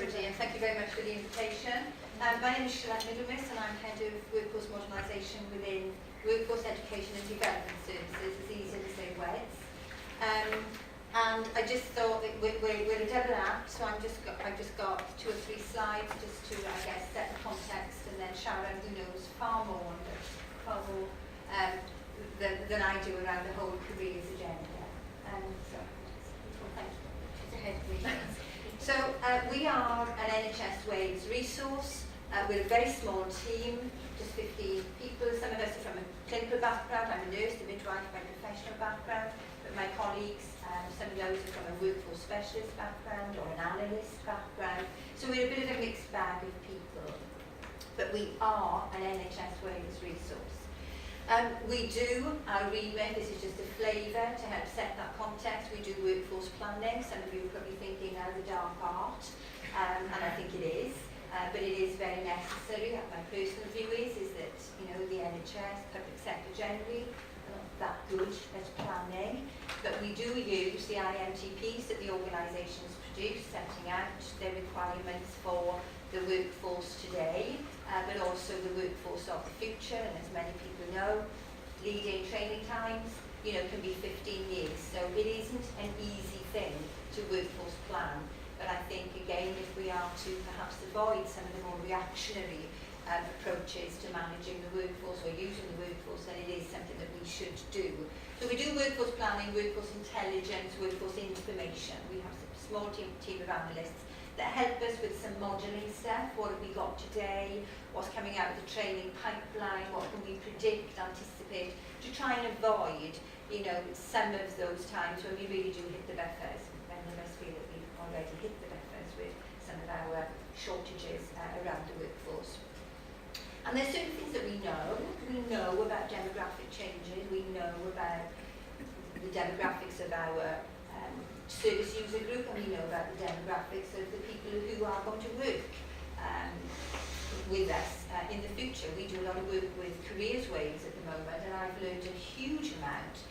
everybody, and thank you very much for the invitation. My name is Charlette Middlemiss, and I'm Head of Workforce Modernisation within Workforce Education and Development Services, it's easier to say WEDS. And I just thought that we're a double act, so I've just got 2 or 3 slides just to, I guess, set the context, and then Sharon, who knows far more than I do around the whole careers agenda. So thank you. She's ahead of me. So we are an NHS WEDS resource. We're a very small team, just 15 people. Some of us are from a clinical background. I'm a nurse, a midwife, my professional background. But my colleagues, some of those are from a workforce specialist background or an analyst background. So we're a bit of a mixed bag of people. But we are an NHS WEDS resource. We do our remit, this is just a flavour to help set that context. We do workforce planning. Some of you are probably thinking now the dark art, and I think it is. But it is very necessary. My personal view is that the NHS, public sector generally, are not that good at planning. But we do use the IMTPs that the organisations produce, setting out their requirements for the workforce today, but also the workforce of the future. And as many people know, lead-in training times, can be 15 years. So it isn't an easy thing to workforce plan. But I think, again, if we are to perhaps avoid some of the more reactionary approaches to managing the workforce or using the workforce, then it is something that we should do. So we do workforce planning, workforce intelligence, workforce information. We have a small team of analysts that help us with some modelling stuff. What have we got today? What's coming out of the training pipeline? What can we predict, anticipate, to try and avoid, some of those times when we really do hit the buffers. Many of us feel that we've already hit the buffers with some of our shortages around the workforce. And there's certain things that we know. We know about demographic changes. We know about the demographics of our service user group, and we know about the demographics of the people who are going to work with us in the future. We do a lot of work with careers waves at the moment, and I've learned a huge amount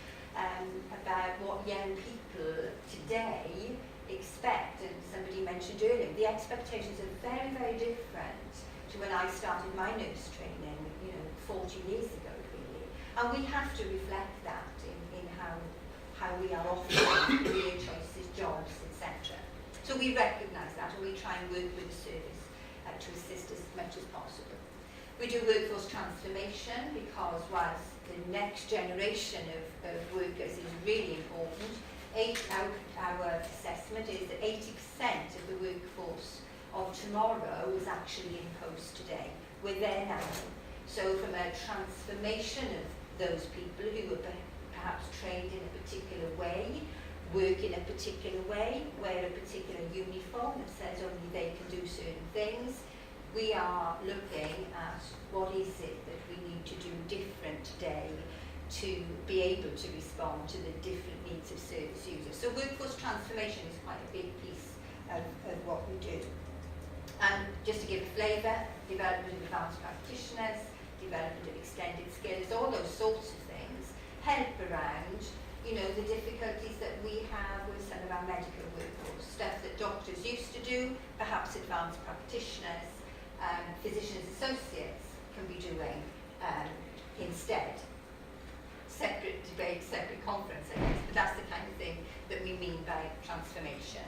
about what young people today expect. And somebody mentioned earlier, the expectations are very, very different to when I started my nurse training, 40 years ago, really. And we have to reflect that in how we are offering career choices, jobs, etc. So we recognise that, and we try and work with the service to assist as much as possible. We do workforce transformation because whilst the next generation of workers is really important, our assessment is that 80% of the workforce of tomorrow is actually in post today. We're there now. So from a transformation of those people who are perhaps trained in a particular way, work in a particular way, wear a particular uniform that says only they can do certain things, we are looking at what is it that we need to do different today to be able to respond to the different needs of service users. So workforce transformation is quite a big piece of what we do. And just to give a flavour, development of advanced practitioners, development of extended skills, all those sorts of things help around, the difficulties that we have with some of our medical workforce, stuff that doctors used to do, perhaps advanced practitioners, physicians associates can be doing instead. Separate debate, separate conference, I guess, but that's the kind of thing that we mean by transformation.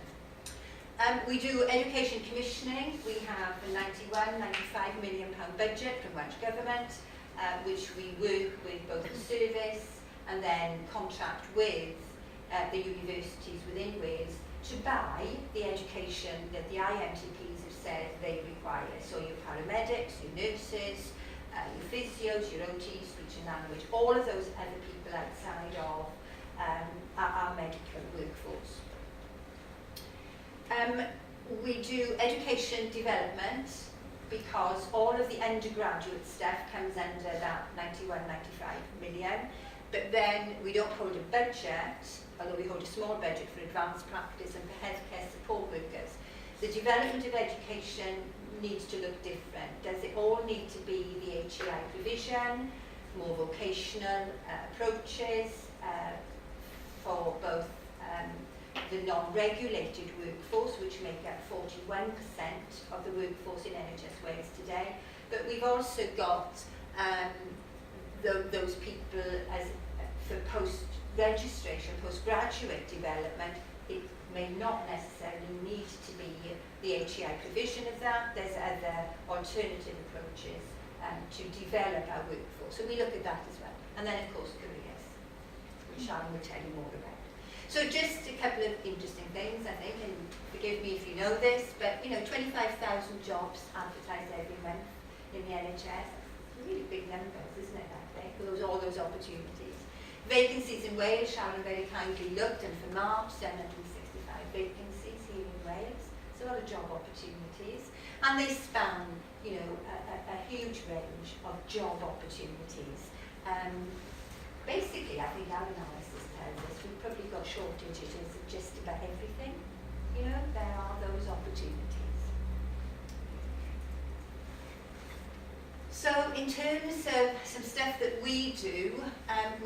We do education commissioning. We have a £95 million budget from Welsh Government, which we work with both the service and then contract with the universities within Wales to buy the education that the IMTPs have said they require. So your paramedics, your nurses, your physios, your OTs, speech and language, all of those other people outside of our medical workforce. We do education development because all of the undergraduate stuff comes under that 95 million. But then we don't hold a budget, although we hold a small budget for advanced practice and for healthcare support workers. The development of education needs to look different. Does it all need to be the HEI provision, more vocational approaches for both the non-regulated workforce, which make up 41% of the workforce in NHS Wales today. But we've also got those people as for post-registration, postgraduate development. It may not necessarily need to be the HEI provision of that. There's other alternative approaches to develop our workforce. So we look at that as well. And then, of course, careers, which Sharon will tell you more about. So just a couple of interesting things, I think, and forgive me if you know this, but, 25,000 jobs advertised every month in the NHS. Really big numbers, isn't it, I think, for all those opportunities. Vacancies in Wales, Sharon very kindly looked, and for March, 765 vacancies here in Wales. So a lot of job opportunities. And they span, a huge range of job opportunities. Basically, I think our analysis tells us we've probably got shortages of just about everything. There are those opportunities. So in terms of some stuff that we do,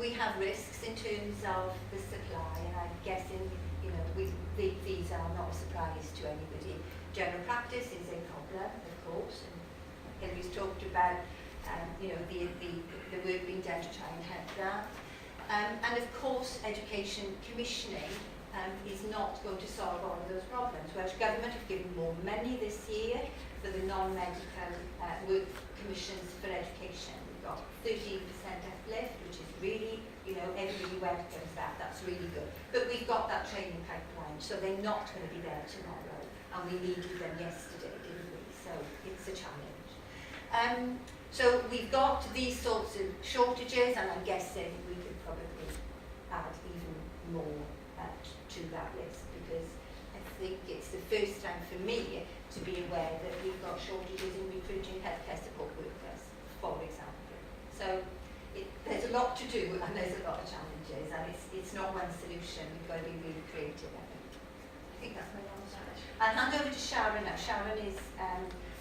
we have risks in terms of the supply, and I'm guessing, these are not a surprise to anybody. General practice is a problem, of course, and Hillary's talked about, the work being done to try and help that. And of course, education commissioning is not going to solve all of those problems. Welsh Government have given more money this year for the non-medical work commissions for education. We've got 13% uplift, which is really, everybody welcomes that. That's really good. But we've got that training pipeline, so they're not going to be there tomorrow. And we needed them yesterday, didn't we? So it's a challenge. So we've got these sorts of shortages, and I'm guessing we could probably add even more to that list, because I think it's the first time for me to be aware that we've got shortages in recruiting healthcare support workers, for example. So there's a lot to do, and there's a lot of challenges, and it's not one solution. We've got to be really creative, I think. I think that's my answer. I'll hand over to Sharon now. Sharon is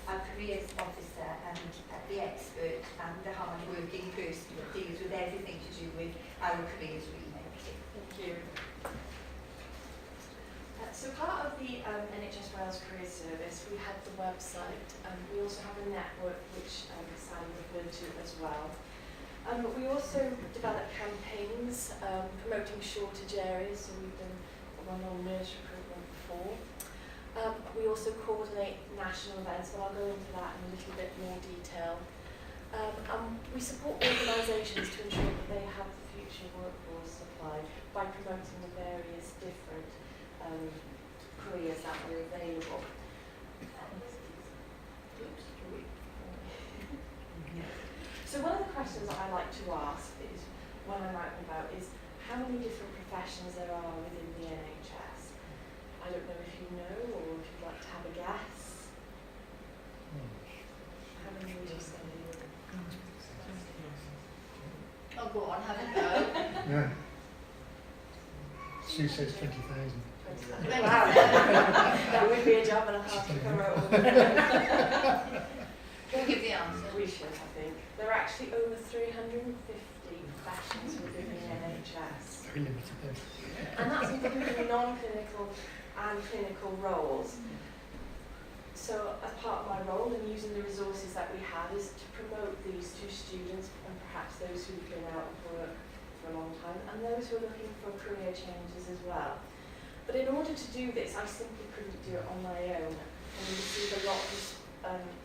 our careers officer and the expert and the hard-working person who deals with everything to do with our careers remit. Thank you. So part of the NHS Wales Career Service, we had the website, and we also have a network which Sally referred to as well. We also develop campaigns promoting shortage areas, so we've done one on nurse recruitment before. We also coordinate national events, but I'll go into that in a little bit more detail. We support organisations to ensure that they have the future workforce supply by promoting the various different careers that are available. So one of the questions that I like to ask is, when I'm out and about, is how many different professions there are within the NHS. I don't know if you know, or if you'd like to have a guess. How many would you say? Oh, go on, have a go. Yeah. Sue says 20,000. Wow, that would be a job and a half to come out with. Can we give the answer? We should, I think. There are actually over 350 professions within the NHS. Very limited then. And that's including non-clinical and clinical roles. So as part of my role in using the resources that we have is to promote these to students and perhaps those who've been out of work for a long time and those who are looking for career changes as well. But in order to do this, I simply couldn't do it on my own, and we received a lot of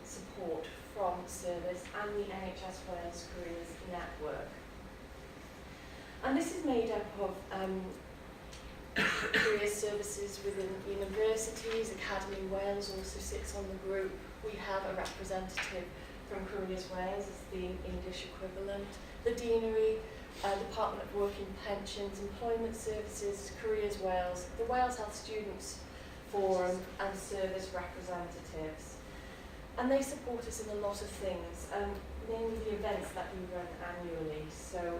support from service and the NHS Wales Careers Network. And this is made up of career services within universities. Academy Wales also sits on the group. We have a representative from Careers Wales as the English equivalent, the Deanery, Department of Work and Pensions, Employment Services, Careers Wales, the Wales Health Students Forum and service representatives. And they support us in a lot of things, namely the events that we run annually. So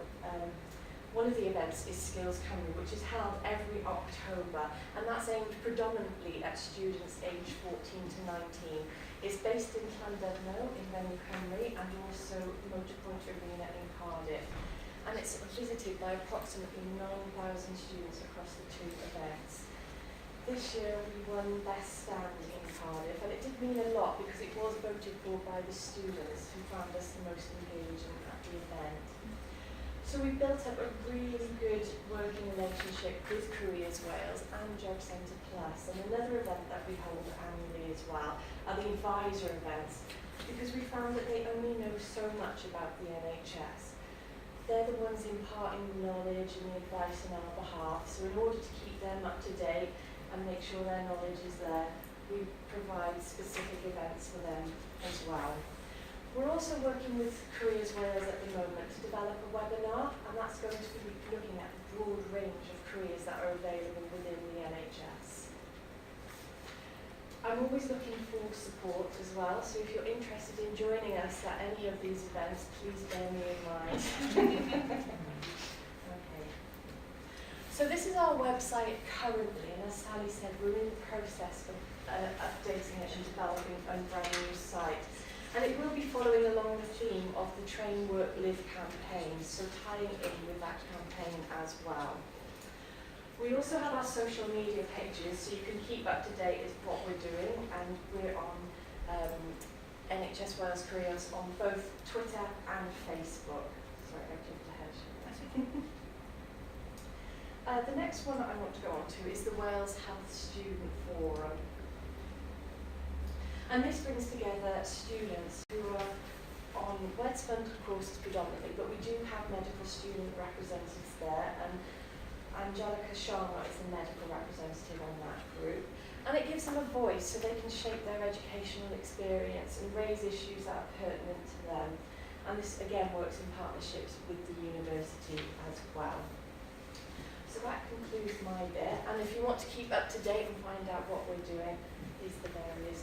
one of the events is Skills Cymru, which is held every October, and that's aimed predominantly at students aged 14 to 19. It's based in Llandudno in Venue Cymru and also Motorpoint Arena in Cardiff. And it's visited by approximately 9,000 students across the two events. This year we won Best Stand in Cardiff, and it did mean a lot because it was voted for by the students who found us the most engaging at the event. So we built up a really good working relationship with Careers Wales and Job Centre Plus, and another event that we hold annually as well are the advisor events, because we found that they only know so much about the NHS. They're the ones imparting the knowledge and the advice on our behalf, so in order to keep them up to date and make sure their knowledge is there, we provide specific events for them as well. We're also working with Careers Wales at the moment to develop a webinar, and that's going to be looking at the broad range of careers that are available within the NHS. I'm always looking for support as well, so if you're interested in joining us at any of these events, please bear me in mind. Okay. So this is our website currently, and as Sally said, we're in the process of updating it and developing a brand new site. And it will be following along the theme of the Train, Work, Live campaign, so tying in with that campaign as well. We also have our social media pages, so you can keep up to date with what we're doing, and we're on NHS Wales Careers on both Twitter and Facebook. Sorry, I jumped ahead. The next one that I want to go on to is the Wales Health Student Forum. And this brings together students who are on WEDS funded courses predominantly, but we do have medical student representatives there, and Charlette is the medical representative on that group. And it gives them a voice so they can shape their educational experience and raise issues that are pertinent to them. And this again works in partnerships with the university as well. So that concludes my bit, and if you want to keep up to date and find out what we're doing, these are the various